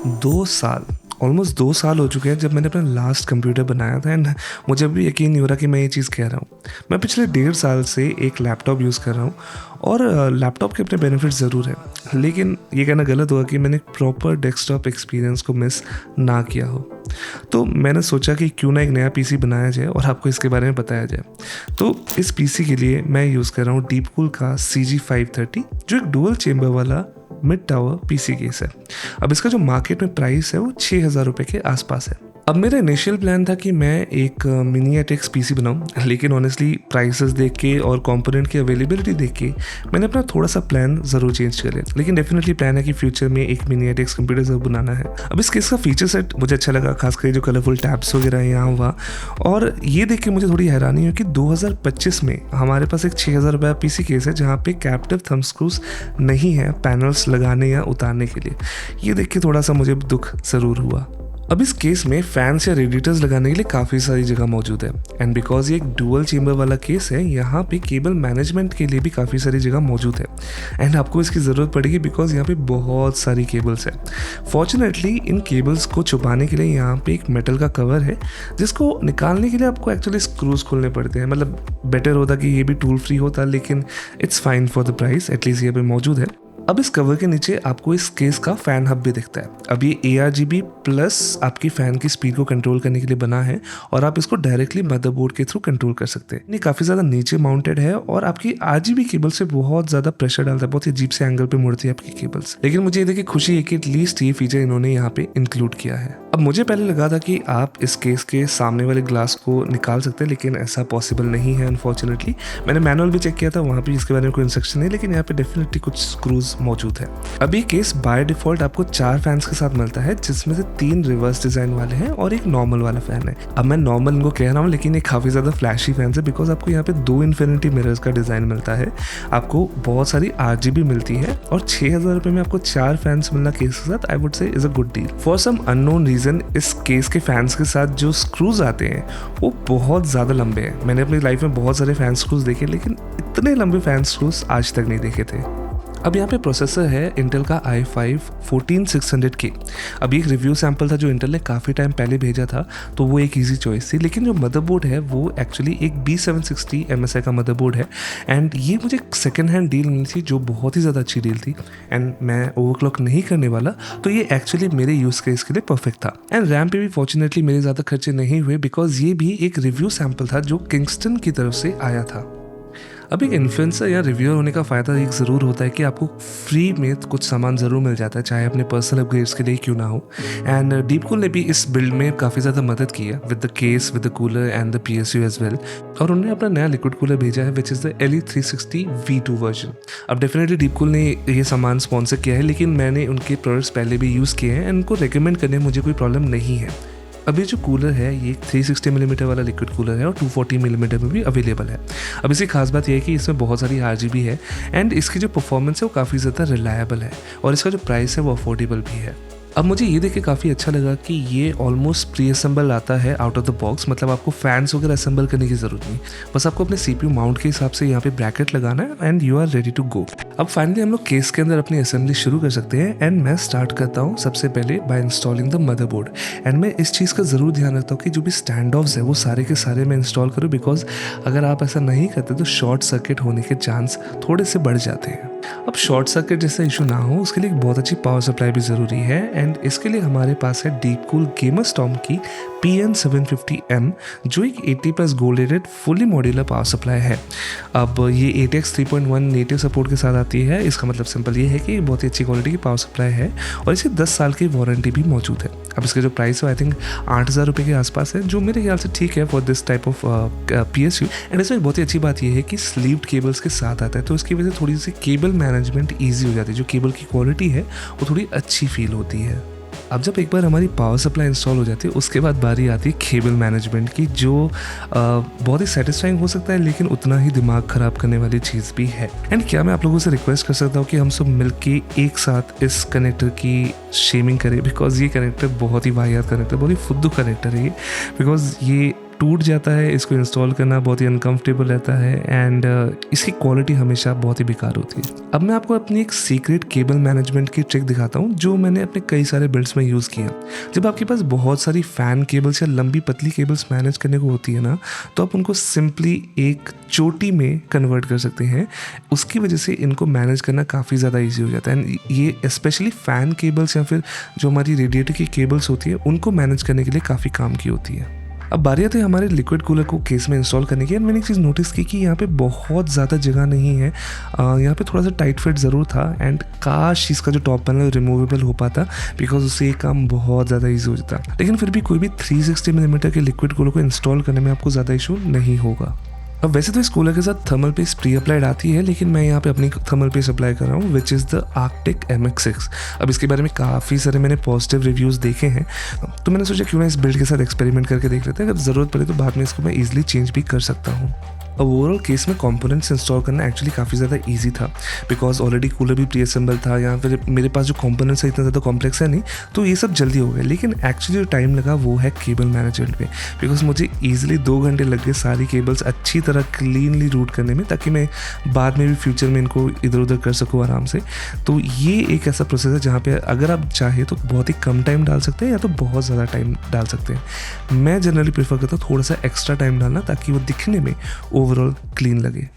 2 साल, ऑलमोस्ट 2 साल हो चुके हैं जब मैंने अपना लास्ट कंप्यूटर बनाया था एंड मुझे अभी यकीन नहीं हो रहा कि मैं ये चीज़ कह रहा हूँ। मैं पिछले 1.5 साल से एक लैपटॉप यूज़ कर रहा हूँ और लैपटॉप के अपने बेनिफिट्स ज़रूर हैं, लेकिन ये कहना गलत होगा कि मैंने प्रॉपर डेस्कटॉप एक्सपीरियंस को मिस ना किया हो। तो मैंने सोचा कि क्यों ना एक नया पीसी बनाया जाए और आपको इसके बारे में बताया जाए। तो इस पीसी के लिए मैं यूज़ कर रहा हूँ डीपकूल का CG530, जो एक डुअल चेम्बर वाला मिड टावर पीसी केस है। अब इसका जो मार्केट में प्राइस है वो 6,000 रुपये के आसपास है। अब मेरा इनिशियल प्लान था कि मैं एक मिनी एटेक्स पीसी बनाऊं, लेकिन ऑनेस्टली प्राइसेस देख के और कंपोनेंट की अवेलेबिलिटी देख के मैंने अपना थोड़ा सा प्लान ज़रूर चेंज कर लिया। लेकिन डेफिनेटली प्लान है कि फ्यूचर में एक मिनी एटेक्स कंप्यूटर ज़रूर बनाना है। अब इस केस का फीचर सेट मुझे अच्छा लगा, खासकर जो कलरफुल टैब्स वगैरह हैं यहाँ हुआ, और ये देख के मुझे थोड़ी हैरानी हुई कि 2025 में हमारे पास एक 6,000 रुपये पीसी केस है जहाँ पे कैप्टिव थंब स्क्रूज नहीं है पैनल्स लगाने या उतारने के लिए। ये देख के थोड़ा सा मुझे दुख ज़रूर हुआ। अब इस केस में फैंस या रेडिएटर्स लगाने के लिए काफ़ी सारी जगह मौजूद है एंड बिकॉज ये एक डुअल चेम्बर वाला केस है, यहाँ पे केबल मैनेजमेंट के लिए भी काफ़ी सारी जगह मौजूद है एंड आपको इसकी ज़रूरत पड़ेगी बिकॉज यहाँ पे बहुत सारी केबल्स है। फॉर्चुनेटली इन केबल्स को छुपाने के लिए यहाँ पे एक मेटल का कवर है जिसको निकालने के लिए आपको एक्चुअली स्क्रूज खोलने पड़ते हैं। मतलब बेटर होता कि ये भी टूल फ्री होता, लेकिन it's fine for the price, at least ये पे मौजूद है। अब इस कवर के नीचे आपको इस केस का फ़ैन हब भी दिखता है। अब ये ARGB प्लस आपकी फ़ैन की स्पीड को कंट्रोल करने के लिए बना है और आप इसको डायरेक्टली मदरबोर्ड के थ्रू कंट्रोल कर सकते हैं। ये काफ़ी ज़्यादा नीचे माउंटेड है और आपकी RGB केबल से बहुत ज़्यादा प्रेशर डालता है, बहुत ही अजीब से एंगल पे मुड़ती है आपकी केबल्स। लेकिन मुझे ये देखिए खुशी है कि एटलीस्ट ये फीचर इन्होंने यहाँ पे इंक्लूड किया है। अब मुझे पहले लगा था कि आप इस केस के सामने वाले ग्लास को निकाल सकते हैं, लेकिन ऐसा पॉसिबल नहीं है अनफॉर्चुनेटली। मैंने मैनुअल भी चेक किया था, वहाँ भी इसके बारे में कोई इंस्ट्रक्शन नहीं, लेकिन यहाँ पे डेफिनेटली कुछ स्क्रूज मौजूद है। अब ये केस बाय डिफॉल्ट आपको 4 फैंस के साथ मिलता है, जिसमें से 3 रिवर्स डिजाइन वाले हैं और एक नॉर्मल वाला फैन है। अब मैं नॉर्मल इनको कह रहा हूँ, लेकिन ये काफ़ी ज़्यादा फ्लैशी फैंस है बिकॉज आपको यहाँ पे 2 इन्फिनिटी मिरर्स का डिज़ाइन मिलता है, आपको बहुत सारी RGB मिलती है और 6,000 रुपये में आपको 4 फैंस मिलना केस के साथ I would say is a good deal. For some unknown reason इस केस के फैंस के साथ जो स्क्रूज आते हैं वो बहुत ज़्यादा लंबे हैं। मैंने अपनी लाइफ में बहुत सारे फैन स्क्रूज देखे, लेकिन इतने लंबे फैन स्क्रूज आज तक नहीं देखे थे। अब यहाँ पे प्रोसेसर है इंटेल का i5-14600K। अब एक रिव्यू सैंपल था जो इंटेल ने काफ़ी टाइम पहले भेजा था, तो वो एक इजी चॉइस थी। लेकिन जो मदरबोर्ड है वो एक्चुअली एक B760 MSI का मदरबोर्ड है एंड ये मुझे सेकेंड हैंड डील मिली थी जो बहुत ही ज़्यादा अच्छी डील थी एंड मैं ओवरक्लॉक नहीं करने वाला, तो ये एक्चुअली मेरे यूज़ केस के लिए परफेक्ट था। एंड रैम पे भी फॉर्चुनेटली मेरे ज़्यादा खर्चे नहीं हुए बिकॉज ये भी एक रिव्यू सैंपल था जो किंगस्टन की तरफ से आया था। अब एक इन्फ्लुएंसर या रिव्यूअर होने का फ़ायदा एक ज़रूर होता है कि आपको फ्री में कुछ सामान ज़रूर मिल जाता है, चाहे अपने पर्सनल अपग्रेड्स के लिए क्यों ना हो। एंड डीपकूल ने भी इस बिल्ड में काफ़ी ज़्यादा मदद की है with the case, with the cooler and the PSU as well. और उन्होंने अपना नया लिक्विड कूलर भेजा है which is the LE360 V2 version. अब डेफिनेटली डीपकूल ने ये सामान स्पॉन्सर किया है, लेकिन मैंने उनके प्रोडक्ट्स पहले भी यूज़ किए हैं एंड उनको रिकमेंड करने में मुझे कोई प्रॉब्लम नहीं है। अब ये जो कूलर है ये 360 मिलीमीटर वाला लिक्विड कूलर है और 240 मिलीमीटर में भी अवेलेबल है। अब इसकी खास बात यह है कि इसमें बहुत सारी RGB है एंड इसकी जो परफॉर्मेंस है वो काफ़ी ज़्यादा रिलायबल है और इसका जो प्राइस है वो अफोर्डेबल भी है। अब मुझे ये देख के काफ़ी अच्छा लगा कि ये ऑलमोस्ट प्री असेंबल आता है आउट ऑफ द बॉक्स। मतलब आपको फैंस वगैरह असेंबल करने की ज़रूरत नहीं, बस आपको अपने CPU माउंट के हिसाब से यहाँ पे ब्रैकेट लगाना है and you are ready to go. अब फाइनली हम लोग केस के अंदर अपनी असेंबली शुरू कर सकते हैं एंड मैं स्टार्ट करता हूँ सबसे पहले by installing the motherboard. And मैं इस चीज़ का ज़रूर ध्यान रखता हूँ कि जो भी स्टैंड ऑफ्स है वो सारे के सारे मैं इंस्टॉल करूँ, बिकॉज अगर आप ऐसा नहीं करते तो शॉर्ट सर्किट होने के चांस थोड़े से बढ़ जाते हैं। अब शॉर्ट सर्किट जैसा इशू ना हो उसके लिए एक बहुत अच्छी पावर सप्लाई भी ज़रूरी है एंड इसके लिए हमारे पास है डीपकूल गेमर स्टॉर्म की PN750M, जो एक 80+ gold rated fully modular power supply है। अब ये ATX 3.1 नेटिव सपोर्ट के साथ आती है। इसका मतलब सिंपल ये है कि बहुत ही अच्छी क्वालिटी की पावर सप्लाई है और इसकी 10 साल की वारंटी भी मौजूद है। अब इसका जो प्राइस है आई थिंक 8,000 रुपये के आसपास है, जो मेरे ख्याल से ठीक है for this type of PSU। And इसमें बहुत ही अच्छी बात यह है कि स्लीव्ड केबल्स के साथ आता है, तो इसकी वजह से थोड़ी सी केबल मैनेजमेंट ईजी हो जाती है। जो केबल की क्वालिटी है वो थोड़ी अच्छी फील होती है। अब जब एक बार हमारी पावर सप्लाई इंस्टॉल हो जाती है उसके बाद बारी आती है केबल मैनेजमेंट की, जो बहुत ही सेटिस्फाइंग हो सकता है लेकिन उतना ही दिमाग ख़राब करने वाली चीज़ भी है। एंड क्या मैं आप लोगों से रिक्वेस्ट कर सकता हूँ कि हम सब मिलके एक साथ इस कनेक्टर की शेमिंग करें, बिकॉज ये कनेक्टर बहुत ही वाहियात कनेक्टर, बहुत ही फुद्दू कनेक्टर है ये, बिकॉज ये टूट जाता है, इसको इंस्टॉल करना बहुत ही अनकंफर्टेबल रहता है एंड इसकी क्वालिटी हमेशा बहुत ही बेकार होती है। अब मैं आपको अपनी एक सीक्रेट केबल मैनेजमेंट की ट्रिक दिखाता हूँ जो मैंने अपने कई सारे बिल्ड्स में यूज़ किया। जब आपके पास बहुत सारी फ़ैन केबल्स या लंबी पतली केबल्स मैनेज करने को होती है ना, तो आप उनको सिंपली एक चोटी में कन्वर्ट कर सकते हैं। उसकी वजह से इनको मैनेज करना काफ़ी ज़्यादा ईजी हो जाता है एंड ये स्पेशली फ़ैन केबल्स या फिर जो हमारी रेडिएटर की केबल्स होती है उनको मैनेज करने के लिए काफ़ी काम की होती है। अब बारी आती है हमारे लिक्विड कूलर को केस में इंस्टॉल करने की। मैंने एक चीज़ नोटिस की कि यहाँ पे बहुत ज़्यादा जगह नहीं है, यहाँ पे थोड़ा सा टाइट फिट ज़रूर था एंड काश इसका जो टॉप पैनल रिमूवेबल हो पाता, बिकॉज उससे ये काम बहुत ज़्यादा ईजी हो जाता। लेकिन फिर भी कोई भी 360 मिलीमीटर के लिक्विड कूलर को इंस्टॉल करने में आपको ज़्यादा इशू नहीं होगा। अब वैसे तो इस कूलर के साथ थर्मल पेस्ट प्री अप्लाइड आती है, लेकिन मैं यहाँ पे अपनी थर्मल पेस्ट अप्लाई कर रहा हूँ विच इज़ द आर्कटिक MX6। अब इसके बारे में काफ़ी सारे मैंने पॉजिटिव रिव्यूज़ देखे हैं, तो मैंने सोचा क्यों ना इस बिल्ड के साथ एक्सपेरिमेंट करके देख लेते हैं। अगर ज़रूरत पड़े तो बाद में इसको मैं ईजिली चेंज भी कर सकता हूँ। अब ओवरऑल केस में कंपोनेंट्स इंस्टॉल करना एक्चुअली काफ़ी ज़्यादा इजी था, बिकॉज ऑलरेडी कूलर भी प्री असेंबल था, या फिर मेरे पास जो कंपोनेंट्स है इतना ज़्यादा कॉम्प्लेक्स है नहीं, तो ये सब जल्दी हो गया। लेकिन एक्चुअली जो टाइम लगा वो है केबल मैनेजमेंट में, बिकॉज मुझे ईजिली 2 घंटे लग गए सारी केबल्स अच्छी तरह क्लीनली रूट करने में, ताकि मैं बाद में भी फ्यूचर में इनको इधर उधर कर सकूँ आराम से। तो ये एक ऐसा प्रोसेस है जहाँ पे अगर आप चाहे तो बहुत ही कम टाइम डाल सकते हैं या तो बहुत ज़्यादा टाइम डाल सकते हैं। मैं जनरली प्रेफर करता हूँ थोड़ा सा एक्स्ट्रा टाइम डालना, ताकि वो दिखने में ओवरऑल क्लीन लगे।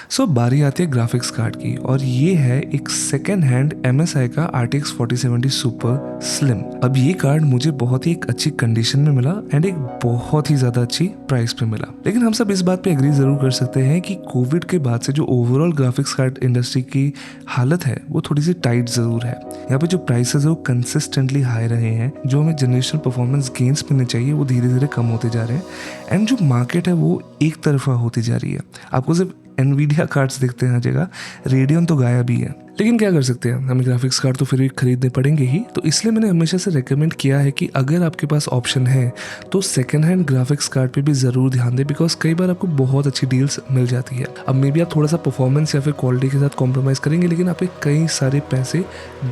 सो बारी आती है ग्राफिक्स कार्ड की, और ये है एक सेकेंड हैंड MSI का RTX 4070 सुपर स्लिम। अब ये कार्ड मुझे बहुत ही एक अच्छी कंडीशन में मिला एंड एक बहुत ही ज़्यादा अच्छी प्राइस पे मिला। लेकिन हम सब इस बात पे एग्री ज़रूर कर सकते हैं कि कोविड के बाद से जो ओवरऑल ग्राफिक्स कार्ड इंडस्ट्री की हालत है वो थोड़ी सी टाइट ज़रूर है। यहाँ पे जो प्राइसेस है वो कंसिस्टेंटली हाई रहे हैं, जो हमें जनरेशनल परफॉर्मेंस गेन्स मिलने चाहिए वो धीरे धीरे कम होते जा रहे हैं एंड जो मार्केट है वो एक तरफा होती जा रही है। आपको सिर्फ NVIDIA कार्ड्स दिखते हैं हर जगह, रेडियन तो गायब ही है। लेकिन क्या कर सकते हैं, हमें ग्राफिक्स कार्ड तो फिर भी खरीदने पड़ेंगे ही। तो इसलिए मैंने हमेशा से रेकमेंड किया है कि अगर आपके पास ऑप्शन है तो सेकेंड हैंड ग्राफिक्स कार्ड पे भी ज़रूर ध्यान दें, बिकॉज कई बार आपको बहुत अच्छी डील्स मिल जाती है। अब मे बी आप थोड़ा सा परफॉर्मेंस या फिर क्वालिटी के साथ कॉम्प्रोमाइज़ करेंगे, लेकिन आपके कई सारे पैसे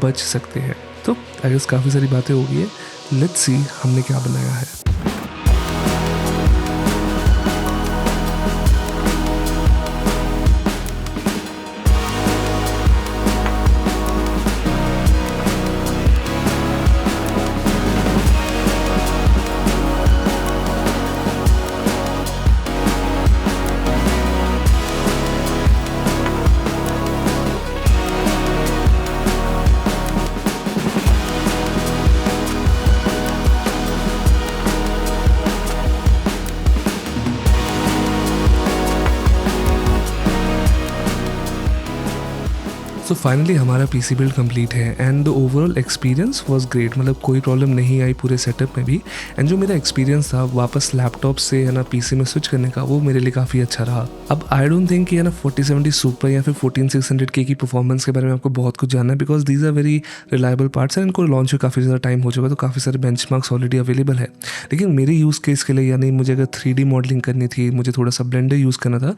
बच सकते हैं। तो आई गेस काफ़ी सारी बातें हो गई है, लेट्स सी हमने क्या बनाया है। सो फाइनली हमारा PC बिल्ड कंप्लीट है and the overall experience was great. मतलब कोई प्रॉब्लम नहीं आई पूरे सेटअप में भी, एंड जो मेरा एक्सपीरियंस था वापस लैपटॉप से है ना PC में स्विच करने का, वो मेरे लिए काफ़ी अच्छा रहा। अब आई डोंट थिंक कि है ना 4070 सुपर या फिर 14600K की परफॉर्मेंस के बारे में आपको बहुत कुछ जानना है, because these are very reliable parts and इनको लॉन्च में काफ़ी ज़्यादा टाइम हो चुका है, तो काफ़ी सारे बेंचमार्क्स ऑलरेडी अवेलेबल है। लेकिन मेरे यूज़ केस के लिए, यानी मुझे अगर 3D मॉडलिंग करनी थी, मुझे थोड़ा सा ब्लेंडर यूज़ करना था,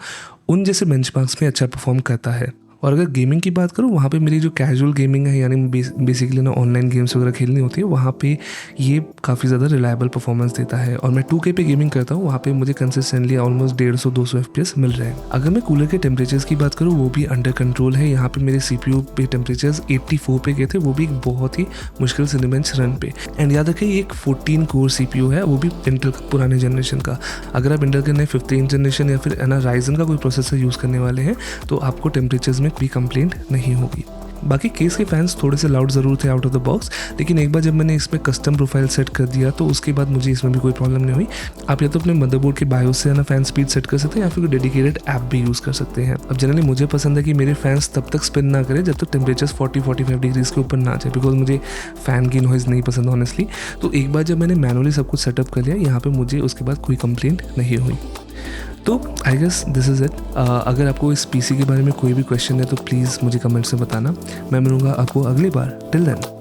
उन जैसे बेंचमार्क्स में अच्छा परफॉर्म करता है। और अगर गेमिंग की बात करूँ, वहाँ पे मेरी जो कैजुअल गेमिंग है, यानी बेसिकली ना ऑनलाइन गेम्स वगैरह खेलनी होती है, वहाँ पे ये काफ़ी ज़्यादा रिलायबल परफॉर्मेंस देता है। और मैं 2K पे गेमिंग करता हूँ, वहाँ पे मुझे कंसिस्टेंटली ऑलमोस्ट 150-200 FPS मिल रहे हैं। अगर मैं कूलर के टेम्परेचर्स की बात करूँ, वो भी अंडर कंट्रोल है। यहाँ पे मेरे CPU पे टेम्परेचर्स 84 पे गए थे, वो भी एक बहुत ही मुश्किल सिनेमेंच रन पे। एंड याद रखिए ये एक 14 कोर CPU है, वो भी इंटेल का पुराने जनरेशन का। अगर आप इंटेल के नए 15 जनरेशन या फिर राइजन का कोई प्रोसेसर यूज़ करने वाले हैं, तो आपको टेम्परेचर्स में कोई कंप्लेंट नहीं होगी। बाकी केस के फैंस थोड़े से लाउड ज़रूर थे आउट ऑफ द बॉक्स, लेकिन एक बार जब मैंने इसमें कस्टम प्रोफाइल सेट कर दिया तो उसके बाद मुझे इसमें भी कोई प्रॉब्लम नहीं हुई। आप या तो अपने मदरबोर्ड के बायोस से ना फैन स्पीड सेट कर सकते हैं, या फिर कोई डेडिकेटेड ऐप भी यूज़ कर सकते हैं। अब जनरली मुझे पसंद है कि मेरे फैंस तब तक स्पिन ना करें जब तक टेम्परेचर्स 40-45 डिग्रीज के ऊपर ना जाए, बिकॉज मुझे फ़ैन की नॉइज़ नहीं पसंद ऑनेस्टली। तो एक बार जब मैंने मैनुअली सब कुछ सेटअप कर लिया यहाँ पर, मुझे उसके बाद कोई कंप्लेंट नहीं हुई। तो I guess this is it. अगर आपको इस PC के बारे में कोई भी क्वेश्चन है तो प्लीज़ मुझे कमेंट्स में बताना। मैं मिलूँगा आपको अगली बार। Till then.